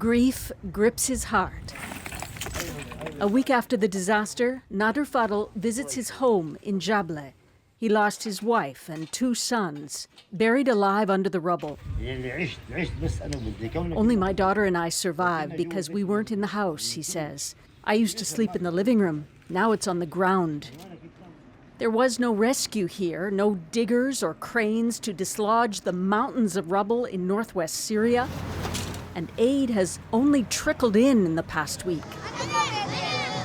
Grief grips his heart. A week after the disaster, Nader Fadel visits his home in Jableh. He lost his wife and 2 sons, buried alive under the rubble. Only my daughter and I survived because we weren't in the house, he says. I used to sleep in the living room. Now it's on the ground. There was no rescue here, no diggers or cranes to dislodge the mountains of rubble in northwest Syria. And aid has only trickled in the past week.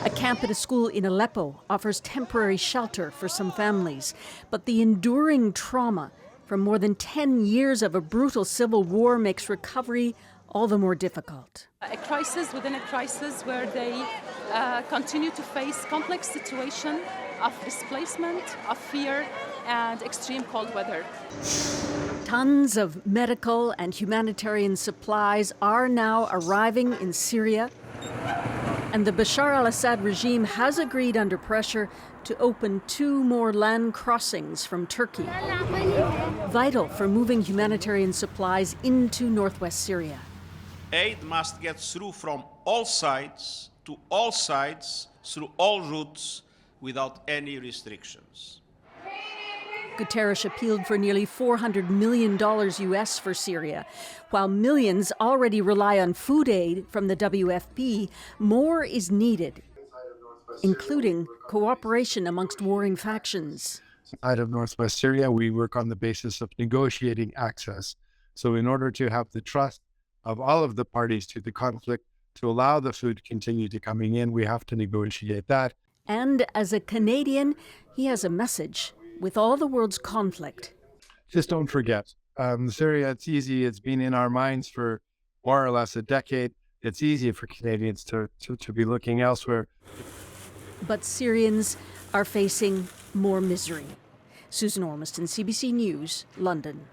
A camp at a school in Aleppo offers temporary shelter for some families, but the enduring trauma from more than 10 years of a brutal civil war makes recovery all the more difficult. A crisis within a crisis where they continue to face complex situation of displacement, of fear, and extreme cold weather. Tons of medical and humanitarian supplies are now arriving in Syria. And the Bashar al-Assad regime has agreed under pressure to open 2 more land crossings from Turkey, vital for moving humanitarian supplies into northwest Syria. Aid must get through from all sides to all sides through all routes without any restrictions. Guterres appealed for nearly $400 million US for Syria. While millions already rely on food aid from the WFP, more is needed, including cooperation amongst warring factions. Out of northwest Syria, we work on the basis of negotiating access. So in order to have the trust of all of the parties to the conflict to allow the food to continue to coming in, we have to negotiate that. And as a Canadian, he has a message. With all the world's conflict, just don't forget, Syria, it's easy. It's been in our minds for more or less a decade. It's easy for Canadians to be looking elsewhere. But Syrians are facing more misery. Susan Ormiston, CBC News, London.